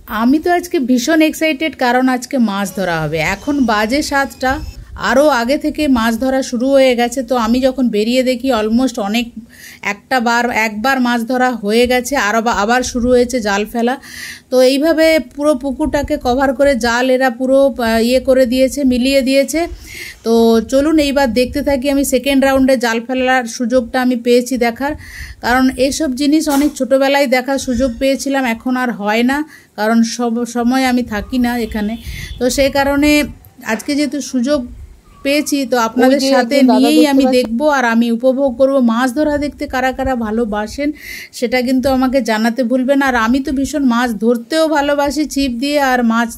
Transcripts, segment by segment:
আমি তো আজকে ভীষণ এক্সাইটেড, কারণ আজকে মাছ ধরা হবে। এখন বাজে 7টা, আরও আগে থেকে মাছ ধরা শুরু হয়ে গেছে। তো আমি যখন বেরিয়ে দেখি অলমোস্ট একবার মাছ ধরা হয়ে গেছে, আবার শুরু হয়েছে জাল ফেলা। তো এইভাবে পুরো পুকুরটাকে কভার করে জাল এরা পুরো করে দিয়েছে, মিলিয়ে দিয়েছে। তো চলুন এইবার দেখতে থাকি। আমি সেকেন্ড রাউন্ডে জাল ফেলার সুযোগটা আমি পেয়েছি দেখার, কারণ এইসব জিনিস অনেক ছোটোবেলায় দেখার সুযোগ পেয়েছিলাম, এখন আর হয় না, কারণ সব সময় আমি থাকি না এখানে। তো সেই কারণে আজকে যেহেতু সুযোগ পেয়েছি, তো আপনাদের সাথে নিয়েই আমি দেখব আর আমি উপভোগ করব। মাছ ধরা দেখতে কারা কারা ভালোবাসেন সেটা কিন্তু আমাকে জানাতে ভুলবেন। আর আমি তো ভীষণ মাছ ধরতেও ভালোবাসি ছিপ দিয়ে, আর মাছ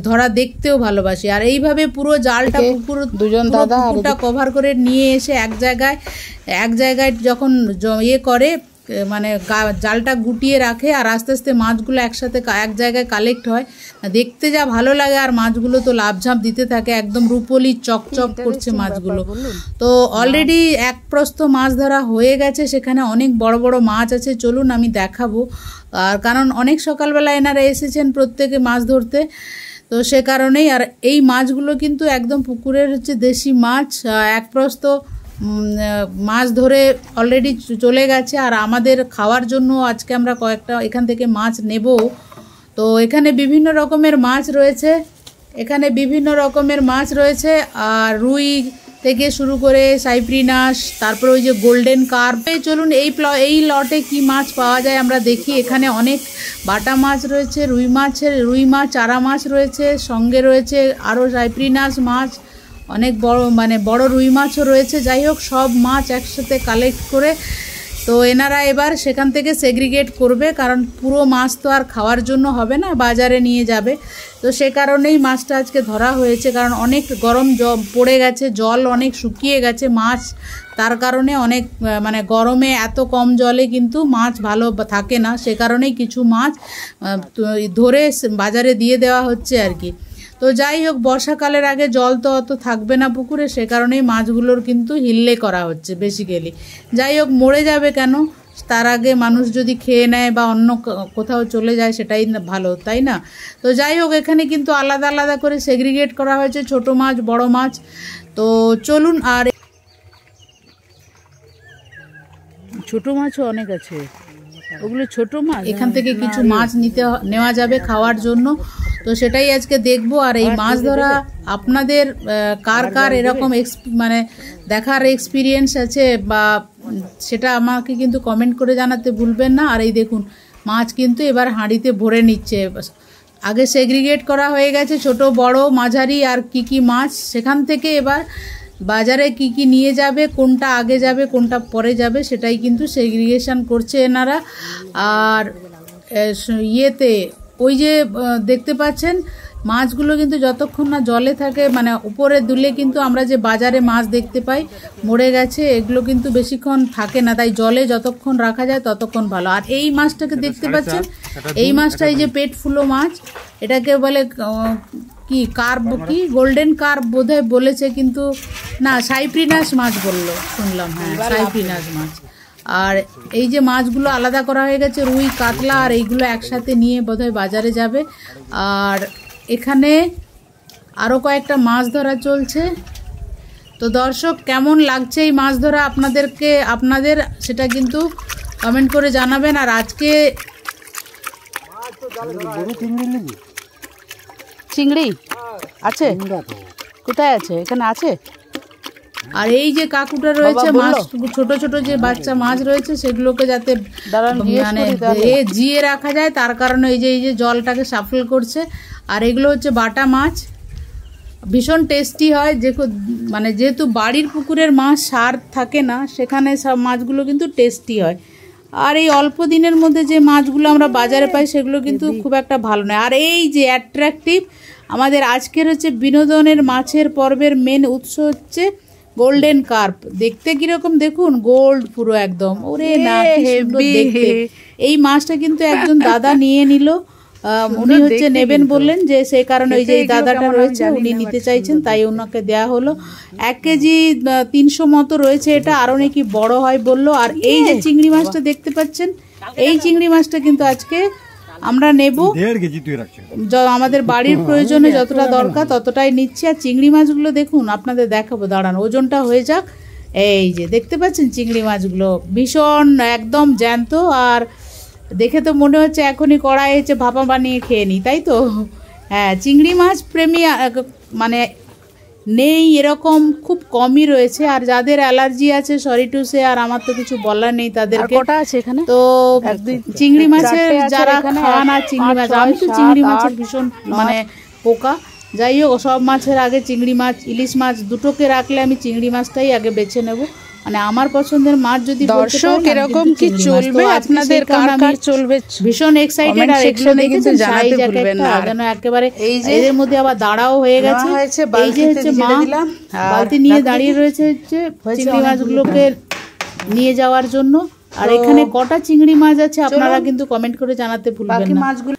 ধরা দেখতেও ভালোবাসি। আর এইভাবে পুরো জালটা পুকুরটা কভার করে নিয়ে এসে এক জায়গায় যখন করে মানে জালটা গুটিয়ে রাখে, আর আস্তে আস্তে মাছগুলো একসাথে এক জায়গায় কালেক্ট হয়, দেখতে যা ভালো লাগে। আর মাছগুলো তো লাফঝাঁপ দিতে থাকে, একদম রূপলি চকচক করছে মাছগুলো। তো অলরেডি এক প্রস্থ মাছ ধরা হয়ে গেছে, সেখানে অনেক বড় বড় মাছ আছে। চলুন আমি দেখাবো। আর কারণ অনেক সকালবেলা এনারা এসেছেন প্রত্যেকে মাছ ধরতে, তো সে কারণেই। আর এই মাছগুলো কিন্তু একদম পুকুরের দেশি মাছ, এক প্রস্থ মাছ ধরে অলরেডি চলে গেছে। আর আমাদের খাওয়ার জন্য আজকে আমরা কয়েকটা এখান থেকে মাছ নেব। তো এখানে বিভিন্ন রকমের মাছ রয়েছে, আর রুই থেকে শুরু করে সাইপ্রিনাস, তারপরে ওই যে গোল্ডেন কার্প। চলুন এই লটে কি মাছ পাওয়া যায় আমরা দেখি। এখানে অনেক বাটা মাছ রয়েছে, রুই মাছ, চারা মাছ রয়েছে, সঙ্গে রয়েছে আরও সাইপ্রিনাস মাছ, অনেক বড় রুই মাছও রয়েছে। যাই হোক, সব মাছ একসাথে কালেক্ট করে তো এনারা এবার সেখান থেকে সেগ্রিগেট করবে, কারণ পুরো মাছ তো আর খাওয়ার জন্য হবে না, বাজারে নিয়ে যাবে। তো সে কারণেই মাছটা আজকে ধরা হয়েছে, কারণ অনেক গরম পড়ে গেছে, জল অনেক শুকিয়ে গেছে মাছ, তার কারণে অনেক গরমে এত কম জলে কিন্তু মাছ ভালো থাকে না। সে কারণেই কিছু মাছ ধরে বাজারে দিয়ে দেওয়া হচ্ছে আর কি। তো যাই হোক, বর্ষাকালের আগে জল তো অত থাকবে না পুকুরে, সে কারণেই মাছগুলোর কিন্তু হিল্লে করা হচ্ছে বেসিক্যালি। যাই হোক, মরে যাবে কেন, তার আগে মানুষ যদি খেয়ে নেয় বা অন্য কোথাও চলে যায় সেটাই ভালো, তাই না? তো যাই হোক, এখানে কিন্তু আলাদা আলাদা করে সেগ্রিগেট করা হয়েছে, ছোট মাছ, বড় মাছ। তো চলুন। আর ছোট মাছও অনেক আছে, ওগুলো ছোট মাছ। এখান থেকে কিছু মাছ নেওয়া যাবে খাওয়ার জন্য, তো সেটাই আজকে দেখব। আর এই মাছ ধরা আপনাদের কার এরকম দেখার এক্সপিরিয়েন্স আছে বা সেটা আমাকে কিন্তু কমেন্ট করে জানাতে ভুলবেন না। আর এই দেখুন, মাছ কিন্তু এবার হাঁড়িতে ভরে নিচ্ছে। আগে সেগ্রিগেট করা হয়ে গেছে ছোট, বড়, মাঝারি আর কি মাছ। সেখান থেকে এবার বাজারে কি নিয়ে যাবে, কোনটা আগে যাবে কোনটা পরে যাবে, সেটাই কিন্তু সেগ্রিগেশন করছে এনারা। আর ওই যে দেখতে পাচ্ছেন মাছগুলো কিন্তু যতক্ষণ না জলে থাকে, উপরে দুলে কিন্তু আমরা যে বাজারে মাছ দেখতে পাই মরে গেছে, এগুলো কিন্তু বেশিক্ষণ থাকে না, তাই জলে যতক্ষণ রাখা যায় ততক্ষণ ভালো। আর এই মাছটাকে দেখতে পাচ্ছেন, এই মাছটা এই যে পেট ফুলো মাছ, এটাকে বলে কি কার্প, কি গোল্ডেন কার্প বোধহয় বলেছে, কিন্তু না, সাইপ্রিনাস মাছ শুনলাম। হ্যাঁ, সাইপ্রিনাস মাছ। আর এই যে মাছগুলো আলাদা করা হয়ে গেছে, রুই, কাতলা, আর এইগুলো একসাথে নিয়ে বোধহয় বাজারে যাবে। আর এখানে আরও কয়েকটা মাছ ধরা চলছে। তো দর্শক, কেমন লাগছে এই মাছ ধরা আপনাদের সেটা কিন্তু কমেন্ট করে জানাবেন। আর আজকে চিংড়ি আছে, কোথায় আছে? এখানে আছে। আর এই যে কাকুটা রয়েছে, মাছ ছোট ছোট যে বাচ্চা মাছ রয়েছে সেগুলোকে যাতে জিয়ে রাখা যায়, তার কারণে এই যে জলটাকে সাফল করছে। আর এগুলো হচ্ছে বাটা মাছ, ভীষণ টেস্টি হয়। যেহেতু বাড়ির পুকুরের মাছ সার থাকে না, সেখানে সব মাছগুলো কিন্তু টেস্টি হয়। আর এই অল্প দিনের মধ্যে যে মাছগুলো আমরা বাজারে পাই সেগুলো কিন্তু খুব একটা ভালো নয়। আর এই যে অ্যাট্রাকটিভ আমাদের আজকের হচ্ছে বিনোদনের মাছের পর্বের মেন উৎস হচ্ছে গোল্ডেন কার্প। দেখতে কিরকম দেখুন, গোল্ড পুরো একদম, ওরে না দেখতে। এই মাছটা কিন্তু একজন দাদা নিয়ে নিল, উনি হচ্ছে নেবেন বললেন, যে সেই কারণে ওই যে দাদাটা রয়েছে উনি নিতে চাইছেন, তাই ওনাকে দেয়া হলো। 1 কেজি 300 মতো রয়েছে এটা, আরও নাকি বড় হয় বললো। আর এই যে চিংড়ি মাছটা দেখতে পাচ্ছেন, এই চিংড়ি মাছটা কিন্তু আজকে আমরা নেব, আমাদের বাড়ির প্রয়োজনে যতটা দরকার ততটাই নিচ্ছি। আর চিংড়ি মাছগুলো দেখুন, আপনাদের দেখাবো, দাঁড়ান ওজনটা হয়ে যাক। এই যে দেখতে পাচ্ছেন চিংড়ি মাছগুলো ভীষণ একদম জ্যান্ত, আর দেখে তো মনে হচ্ছে এখনই কড়াই হচ্ছে ভাপা বানিয়ে খেয়ে নিই, তাই তো? হ্যাঁ, চিংড়ি মাছ প্রেমী মানে নেই এরকম খুব কমই রয়েছে। আর যাদের অ্যালার্জি আছে সরি টু সে, আর আমার তো কিছু বলার নেই তাদেরকে। তো চিংড়ি মাছের যারা খান, আর চিংড়ি মাছ, আমি তো চিংড়ি মাছের ভীষণ মানে পোকা। যাই হোক, সব মাছের আগে চিংড়ি মাছ, ইলিশ মাছ দুটোকে রাখলে আমি চিংড়ি মাছটাই আগে বেছে নেব। মানে আমার পছন্দের মাছ যদি দর্শক এরকম কি চলবে আপনাদের, কার কার চলবে, ভীষণ এক্সাইটেড। আর এগুলো কিন্তু জানাতে ভুলবেন না যেন একেবারে এদের মধ্যে আবার দাঁড়াও হয়ে গেছে। এই যে হচ্ছে মা বালতি নিয়ে দাঁড়িয়ে রয়েছে হচ্ছে চিংড়ি মাছগুলোকে নিয়ে যাওয়ার জন্য। আর এখানে কটা চিংড়ি মাছ আছে আপনারা কিন্তু কমেন্ট করে জানাতে ভুলবেন না।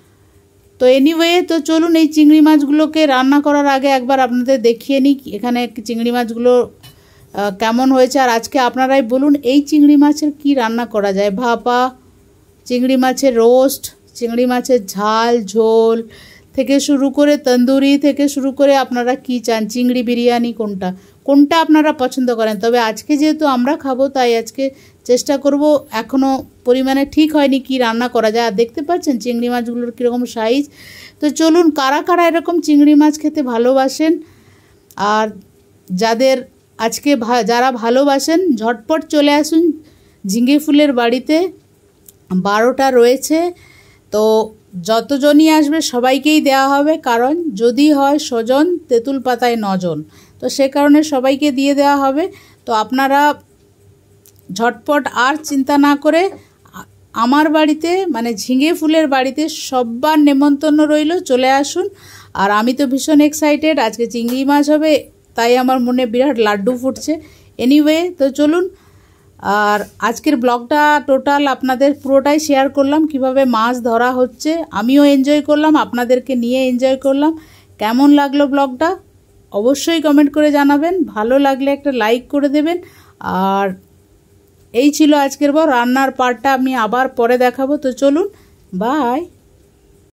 তো এনিওয়ে, তো চলুন এই চিংড়ি মাছগুলোকে রান্না করার আগে একবার আপনাদের দেখিয়ে নিই এখানে চিংড়ি মাছগুলো কেমন হয়েছে। আর আজকে আপনারাই বলুন এই চিংড়ি মাছের কি রান্না করা যায়, ভাপা, চিংড়ি মাছের রোস্ট, চিংড়ি মাছের ঝাল ঝোল থেকে শুরু করে তন্দুরি থেকে শুরু করে আপনারা কি চান, চিংড়ি বিরিয়ানি, কোনটা আপনারা পছন্দ করেন। তবে আজকে যেহেতু আমরা খাবো তাই আজকে চেষ্টা করব, এখনও পরিমাণে ঠিক হয়নি কি রান্না করা যায়। আর দেখতে পাচ্ছেন চিংড়ি মাছগুলোর কীরকম সাইজ। তো চলুন, কারা কারা এরকম চিংড়ি মাছ খেতে ভালোবাসেন, আর যাদের আজকে যারা ভালোবাসেন ঝটপট চলে আসুন ঝিঙে ফুলের বাড়িতে। 12টা রয়েছে, তো যতজনই আসবে সবাইকেই দেওয়া হবে, কারণ যদি হয় স্বজন তেঁতুল পাতায় 9 জন, তো সে কারণে সবাইকে দিয়ে দেওয়া হবে। তো আপনারা ঝটপট আর চিন্তা না করে আমার বাড়িতে মানে ঝিঙে ফুলের বাড়িতে সবার নেমন্তন্ন রইল, চলে আসুন। আর আমি তো ভীষণ এক্সাইটেড, আজকে চিংড়ি মাছ হবে তাই আমার মনে বিরাট লাড্ডু ফুটছে। এনিওয়ে, তো চলুন, আর আজকের ব্লগটা টোটাল আপনাদের পুরোটাই শেয়ার করলাম কিভাবে মাছ ধরা হচ্ছে। আমিও এনজয় করলাম, আপনাদেরকে নিয়ে এনজয় করলাম। কেমন লাগলো ব্লগটা অবশ্যই কমেন্ট করে জানাবেন, ভালো লাগলে একটা লাইক করে দেবেন। আর এই ছিল আজকের রান্নার পার্টটা, আমি আবার পরে দেখাবো। তো চলুন, বাই।